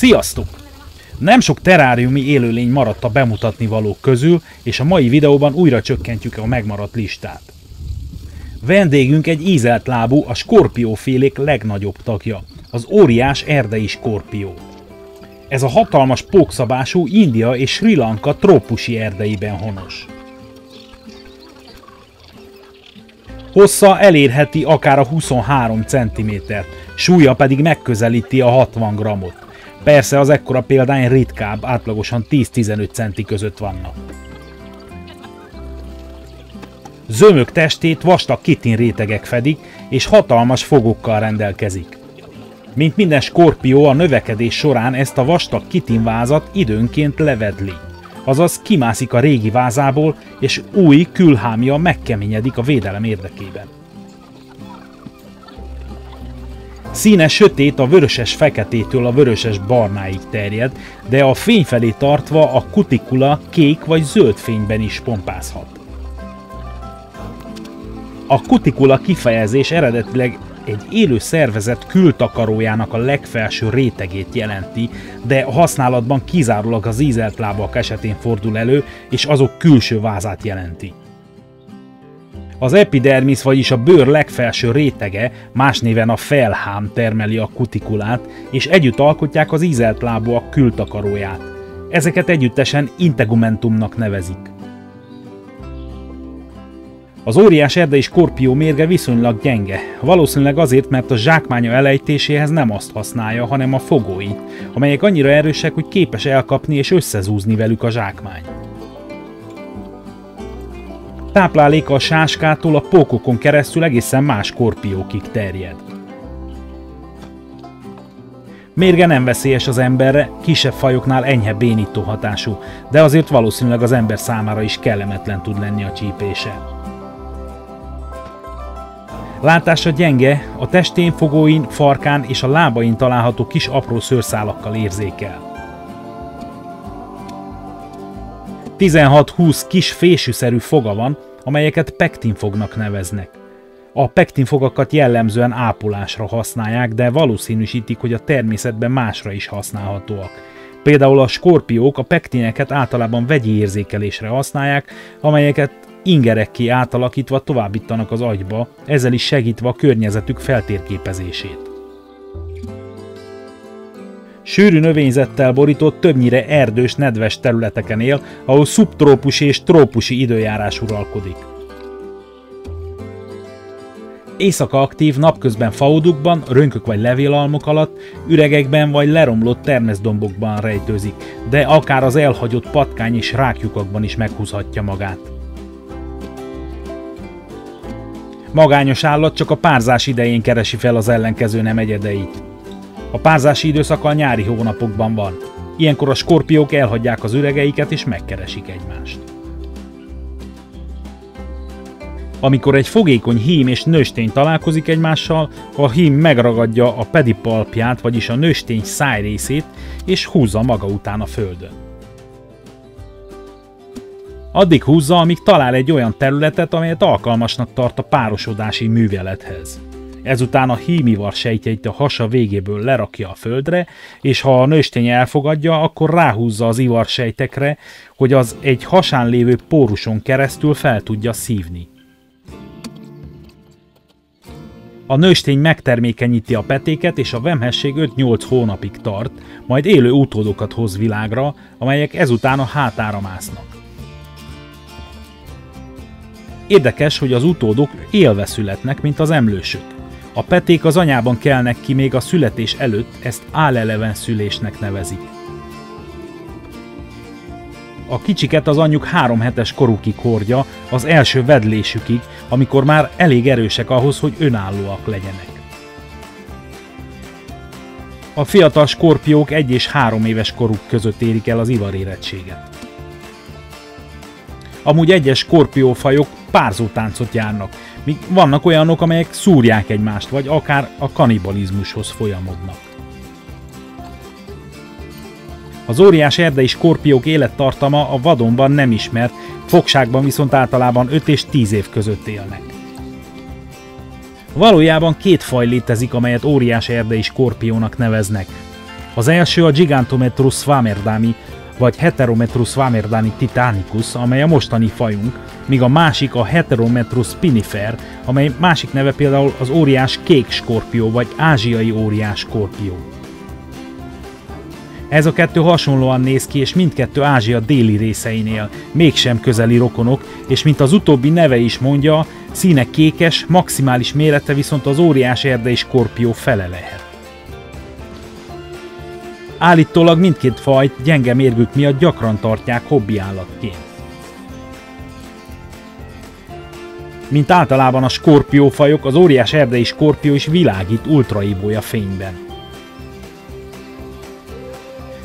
Sziasztok! Nem sok teráriumi élőlény maradt a bemutatni valók közül, és a mai videóban újra csökkentjük a megmaradt listát. Vendégünk egy ízelt lábú, a skorpiófélék legnagyobb tagja, az óriás erdei skorpió. Ez a hatalmas pókszabású India és Sri Lanka trópusi erdeiben honos. Hossza elérheti akár a 23 cm-t, súlya pedig megközelíti a 60 g-ot. Persze az ekkora példány ritkább, átlagosan 10-15 cm között vannak. Zömök testét vastag kitin rétegek fedik, és hatalmas fogokkal rendelkezik. Mint minden skorpió, a növekedés során ezt a vastag kitinvázat időnként levedli. Azaz kimászik a régi vázából, és új külhámja megkeményedik a védelem érdekében. Színe sötét, a vöröses-feketétől a vöröses-barnáig terjed, de a fény felé tartva a kutikula kék vagy zöld fényben is pompázhat. A kutikula kifejezés eredetileg egy élő szervezet kültakarójának a legfelső rétegét jelenti, de a használatban kizárólag az ízelt lábak esetén fordul elő, és azok külső vázát jelenti. Az epidermisz, vagyis a bőr legfelső rétege, más néven a felhám termeli a kutikulát, és együtt alkotják az ízelt lábúak kültakaróját. Ezeket együttesen integumentumnak nevezik. Az óriás erdei skorpió mérge viszonylag gyenge, valószínűleg azért, mert a zsákmánya elejtéséhez nem azt használja, hanem a fogóit, amelyek annyira erősek, hogy képes elkapni és összezúzni velük a zsákmány. Tápláléka a sáskától a pókokon keresztül egészen más skorpiókig terjed. Mérge nem veszélyes az emberre, kisebb fajoknál enyhe bénító hatású, de azért valószínűleg az ember számára is kellemetlen tud lenni a csípése. Látása gyenge, a testén, fogóin, farkán és a lábain található kis apró szőrszálakkal érzékel. 16-20 kis fésűszerű foga van, amelyeket pektinfognak neveznek. A pektinfogakat jellemzően ápolásra használják, de valószínűsítik, hogy a természetben másra is használhatóak. Például a skorpiók a pektineket általában vegyi érzékelésre használják, amelyeket ingerekké átalakítva továbbítanak az agyba, ezzel is segítve a környezetük feltérképezését. Sűrű növényzettel borított, többnyire erdős, nedves területeken él, ahol szubtrópusi és trópusi időjárás uralkodik. Éjszaka aktív, napközben faodukban, rönkök vagy levélalmok alatt, üregekben vagy leromlott termeszdombokban rejtőzik, de akár az elhagyott patkány és ráklyukakban is meghúzhatja magát. Magányos állat, csak a párzás idején keresi fel az ellenkező nem egyedeit. A párzási időszak a nyári hónapokban van. Ilyenkor a skorpiók elhagyják az üregeiket és megkeresik egymást. Amikor egy fogékony hím és nőstény találkozik egymással, a hím megragadja a pedipalpját, vagyis a nőstény szájrészét, és húzza maga után a földön. Addig húzza, amíg talál egy olyan területet, amelyet alkalmasnak tart a párosodási művelethez. Ezután a hímivar sejtjeit a hasa végéből lerakja a földre, és ha a nőstény elfogadja, akkor ráhúzza az ivarsejtekre, hogy az egy hasán lévő póruson keresztül fel tudja szívni. A nőstény megtermékenyíti a petéket, és a vemhesség 5-8 hónapig tart, majd élő utódokat hoz világra, amelyek ezután a hátára másznak. Érdekes, hogy az utódok élve születnek, mint az emlősök. A peték az anyában kelnek ki még a születés előtt, ezt áleleven szülésnek nevezik. A kicsiket az anyjuk 3 hetes korukig hordja, az első vedlésükig, amikor már elég erősek ahhoz, hogy önállóak legyenek. A fiatal skorpiók 1 és 3 éves koruk között érik el az ivarérettséget. Amúgy egyes skorpiófajok párzótáncot járnak, míg vannak olyanok, amelyek szúrják egymást, vagy akár a kannibalizmushoz folyamodnak. Az óriás erdei skorpiók élettartama a vadonban nem ismert, fogságban viszont általában 5 és 10 év között élnek. Valójában 2 faj létezik, amelyet óriás erdei skorpiónak neveznek. Az első a Gigantometrus swammerdami, vagy Heterometrus swammerdani titanicus, amely a mostani fajunk, míg a másik a Heterometrus spinifer, amely másik neve például az óriás kék skorpió, vagy ázsiai óriás skorpió. Ez a kettő hasonlóan néz ki, és mindkettő Ázsia déli részeinél, mégsem közeli rokonok, és mint az utóbbi neve is mondja, színe kékes, maximális mérete viszont az óriás erdei skorpió fele lehet. Állítólag mindkét fajt gyenge mérgük miatt gyakran tartják hobbiállatként. Mint általában a skorpiófajok, az óriás erdei skorpió is világít ultraibolya fényben.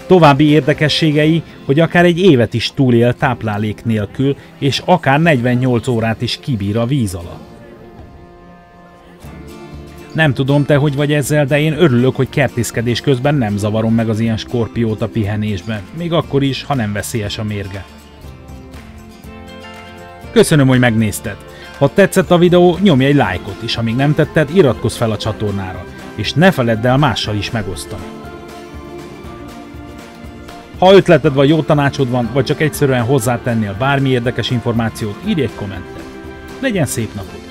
További érdekességei, hogy akár egy évet is túlél táplálék nélkül, és akár 48 órát is kibír a víz alatt. Nem tudom, te hogy vagy ezzel, de én örülök, hogy kertészkedés közben nem zavarom meg az ilyen skorpiót a pihenésben, még akkor is, ha nem veszélyes a mérge. Köszönöm, hogy megnézted! Ha tetszett a videó, nyomj egy lájkot, és ha még nem tetted, iratkozz fel a csatornára, és ne feledd el mással is megosztani. Ha ötleted vagy jó tanácsod van, vagy csak egyszerűen hozzátennél bármi érdekes információt, írj egy kommentet. Legyen szép napod!